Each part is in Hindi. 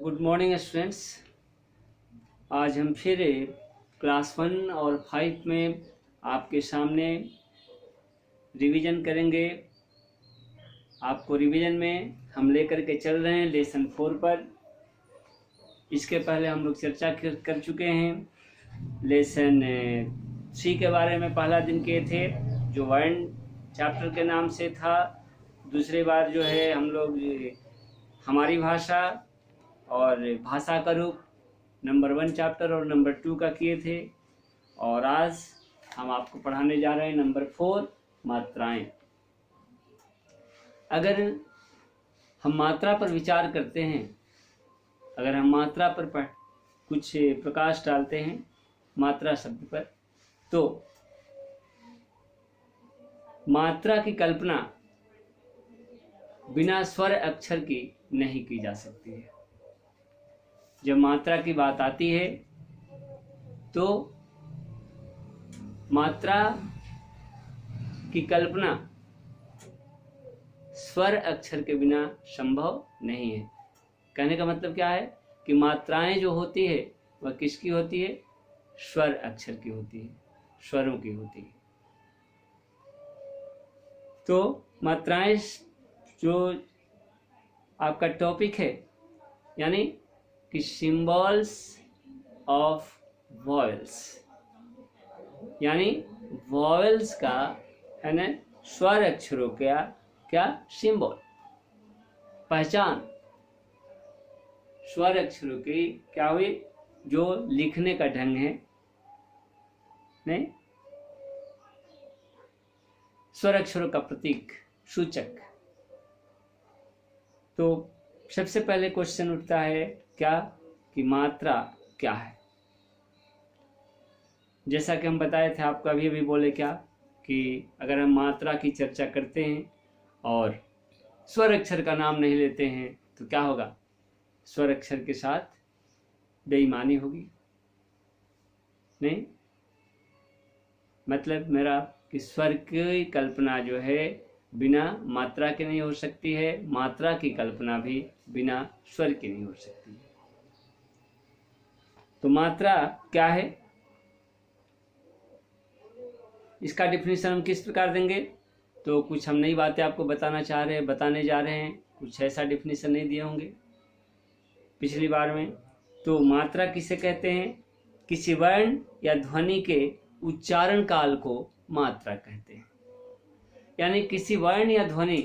Good morning students. आज हम फिर क्लास 1 और 5 में आपके सामने रिवीजन करेंगे। आपको रिवीजन में हम लेकर के चल रहे हैं लेसन 4 पर। इसके पहले हम लोग चर्चा कर चुके हैं। लेसन 3 के बारे में पहला दिन किए थे, जो वर्ण चैप्टर के नाम से था। दूसरी बार जो है हम लोग हमारी भाषा और भाषा का रूप नंबर 1 चैप्टर और नंबर 2 का किए थे। और आज हम आपको पढ़ाने जा रहे हैं नंबर 4 मात्राएं। अगर हम मात्रा पर विचार करते हैं, अगर हम मात्रा पर कुछ प्रकाश डालते हैं मात्रा शब्द पर, तो मात्रा की कल्पना बिना स्वर अक्षर की नहीं की जा सकती है। जब मात्रा की बात आती है तो मात्रा की कल्पना स्वर अक्षर के बिना संभव नहीं है। कहने का मतलब क्या है कि मात्राएं जो होती है वह किसकी होती है? स्वर अक्षर की होती है, स्वरों की होती है। तो मात्राएं जो आपका टॉपिक है, यानी कि सिंबल्स ऑफ वॉवेल्स, यानी वॉवेल्स का है ना स्वर अक्षरों का क्या सिंबल, पहचान। स्वर अक्षरों की क्या हुई? जो लिखने का ढंग है, नहीं, स्वर अक्षरों का प्रतीक, सूचक। तो सबसे पहले क्वेश्चन उठता है क्या कि मात्रा क्या है। जैसा कि हम बताए थे, आपको अभी अभी बोले क्या कि अगर हम मात्रा की चर्चा करते हैं और स्वर अक्षर का नाम नहीं लेते हैं तो क्या होगा? स्वर अक्षर के साथ बेईमानी होगी। नहीं, मतलब मेरा कि स्वर की कल्पना जो है बिना मात्रा के नहीं हो सकती है, मात्रा की कल्पना भी बिना स्वर की नहीं हो सकती है। तो मात्रा क्या है, इसका डिफिनीशन हम किस प्रकार देंगे? तो कुछ हम नई बातें आपको बताने जा रहे हैं। कुछ ऐसा डिफिनीशन नहीं दिए होंगे पिछली बार में। तो मात्रा किसे कहते हैं? किसी वर्ण या ध्वनि के उच्चारण काल को मात्रा कहते हैं। यानी किसी वर्ण या ध्वनि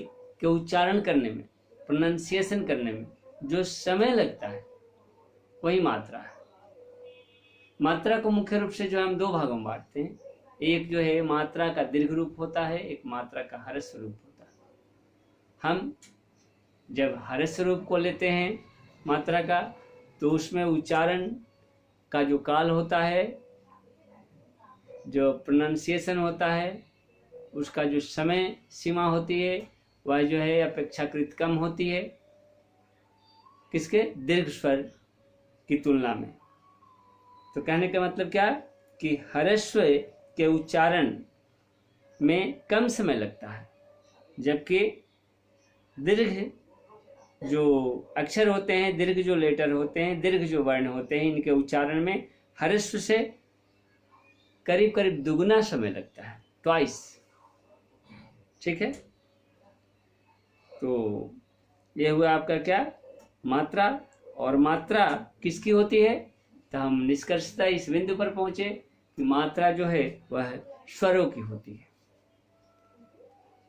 के उच्चारण करने में, प्रोनाउंसिएशन करने में जो समय लगता है वही मात्रा है। मात्रा को मुख्य रूप से जो हम 2 भागों में बांटते हैं। एक जो है मात्रा का दीर्घ रूप होता है, एक मात्रा का ह्रस्व रूप होता है। हम जब ह्रस्व रूप को लेते हैं मात्रा का, तो उसमें उच्चारण का जो काल होता है, जो प्रोनाउंसिएशन होता है, उसका जो समय सीमा होती है वह जो है अपेक्षाकृत कम होती है, किसके? दीर्घ स्वर की तुलना में। तो कहने का मतलब क्या कि ह्रस्व के उच्चारण में कम समय लगता है, जबकि दीर्घ जो अक्षर होते हैं, दीर्घ जो लेटर होते हैं, दीर्घ जो वर्ण होते हैं, इनके उच्चारण में ह्रस्व से करीब करीब दुगुना समय लगता है, ट्वाइस। ठीक है, तो ये हुआ आपका क्या? मात्रा। और मात्रा किसकी होती है? तो हम निष्कर्षतः इस बिंदु पर पहुंचे कि मात्रा जो है वह स्वरों की होती है।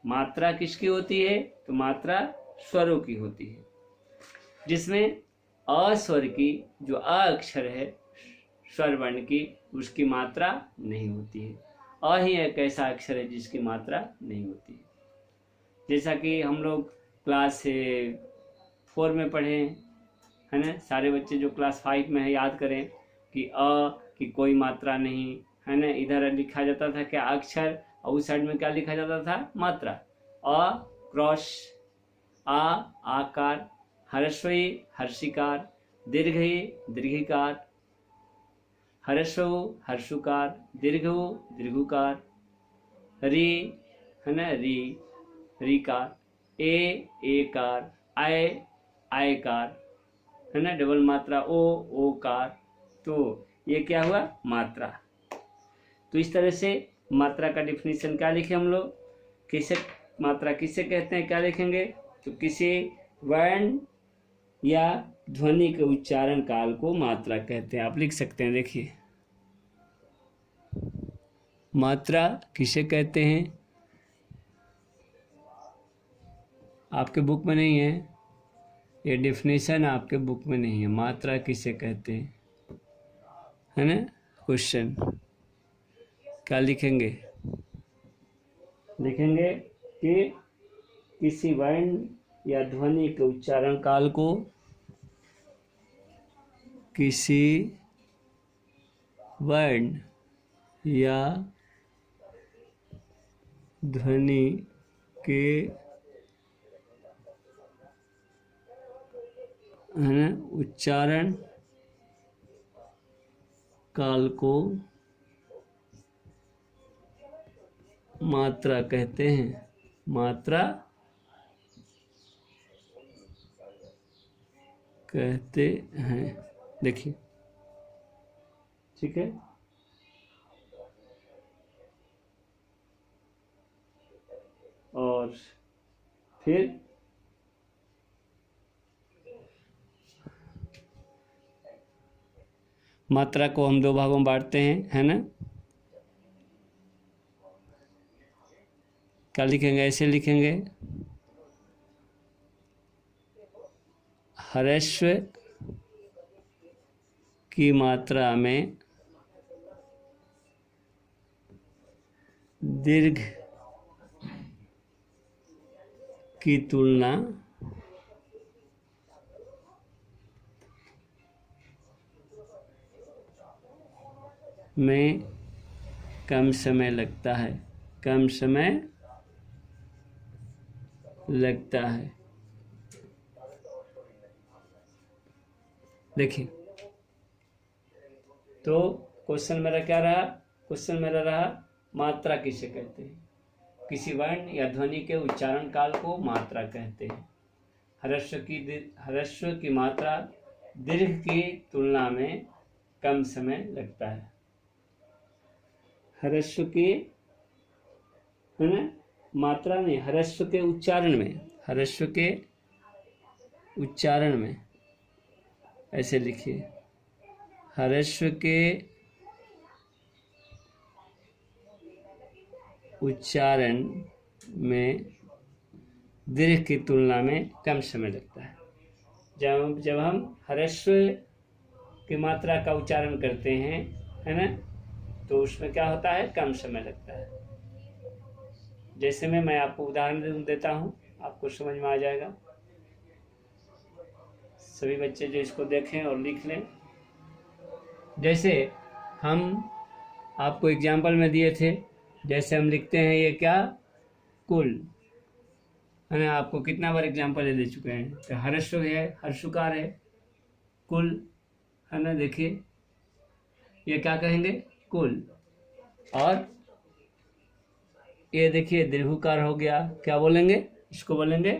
मात्रा किसकी होती है? तो मात्रा स्वरों की होती है, जिसमें अ स्वर की, जो अ अक्षर है स्वर वर्ण की, उसकी मात्रा नहीं होती है। अ ही एक ऐसा अक्षर है जिसकी मात्रा नहीं होती है। जैसा कि हम लोग क्लास 4 में पढ़े है ना, सारे बच्चे जो क्लास 5 में है याद करें कि अ की कोई मात्रा नहीं है ना। इधर लिखा जाता था क्या? अक्षर, और उस साइड में क्या लिखा जाता था? मात्रा। अ क्रॉस आ, आकार, ह्रस्वी हर्षिकार, दीर्घई दीर्घिकार, ह्रस्व हर्षुकार, दीर्घ दीर्घुकार, री है ना री रीकार, ए एकार, आय आयकार, है ना, डबल मात्रा ओ कार, तो ये क्या हुआ, मात्रा। तो इस तरह से मात्रा का डिफिनीशन क्या लिखे हम लोग, किसे मात्रा किसे कहते हैं, क्या लिखेंगे, तो किसी वर्ण या ध्वनि के उच्चारण काल को मात्रा कहते हैं। आप लिख सकते हैं, देखिए मात्रा किसे कहते हैं, आपके बुक में नहीं है, ये डिफिनेशन आपके बुक में नहीं है, मात्रा किसे कहते हैं, है ना। क्वेश्चन क्या लिखेंगे, लिखेंगे कि किसी वर्ण या ध्वनि के उच्चारण काल को किसी वर्ण या ध्वनि के, है ना, उच्चारण काल को मात्रा कहते हैं, मात्रा कहते हैं। देखिए, ठीक है। और फिर मात्रा को हम दो भागों में बांटते हैं, है ना। क्या लिखेंगे, ऐसे लिखेंगे, ह्रस्व की मात्रा में दीर्घ की तुलना में कम समय लगता है, कम समय लगता है। देखिए, तो क्वेश्चन मेरा क्या रहा, क्वेश्चन मेरा रहा मात्रा किसे कहते हैं, किसी वर्ण या ध्वनि के उच्चारण काल को मात्रा कहते हैं। ह्रस्व की मात्रा दीर्घ की तुलना में कम समय लगता है। ह्रस्व की, है ना, मात्रा नहीं, ह्रस्व के उच्चारण में, ह्रस्व के उच्चारण में, ऐसे लिखिए, ह्रस्व के उच्चारण में दीर्घ की तुलना में कम समय लगता है। जब हम ह्रस्व की मात्रा का उच्चारण करते हैं, है ना, तो उसमें क्या होता है, कम समय लगता है। जैसे मैं आपको उदाहरण देता हूँ, आपको समझ में आ जाएगा। सभी बच्चे जो इसको देखें और लिख लें। जैसे हम आपको एग्जाम्पल में दिए थे, जैसे हम लिखते हैं ये क्या, कुल, है ना। आपको कितना बार एग्जाम्पल दे चुके हैं, तो ह्रस्व है, हर्षुकार है, कुल, है ना। देखिए, ये क्या कहेंगे, कुल। और ये देखिए दीर्घकार हो गया, क्या बोलेंगे, इसको बोलेंगे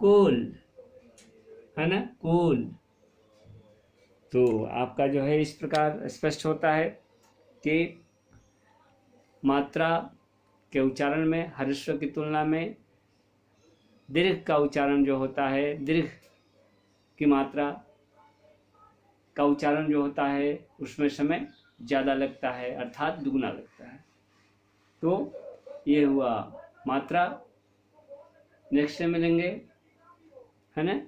कुल, है ना, कुल। तो आपका जो है इस प्रकार स्पष्ट होता है कि मात्रा के उच्चारण में ह्रस्व की तुलना में दीर्घ का उच्चारण जो होता है, दीर्घ की मात्रा का उच्चारण जो होता है उसमें समय ज़्यादा लगता है, अर्थात दुगना लगता है। तो ये हुआ मात्रा। नेक्स्ट में मिलेंगे, है ना,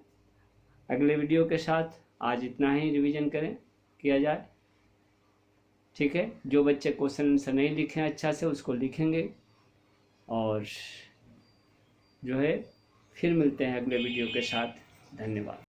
अगले वीडियो के साथ। आज इतना ही रिवीजन किया जाए, ठीक है। जो बच्चे क्वेश्चन आंसर नहीं लिखे अच्छा से, उसको लिखेंगे। और जो है फिर मिलते हैं अगले वीडियो के साथ। धन्यवाद।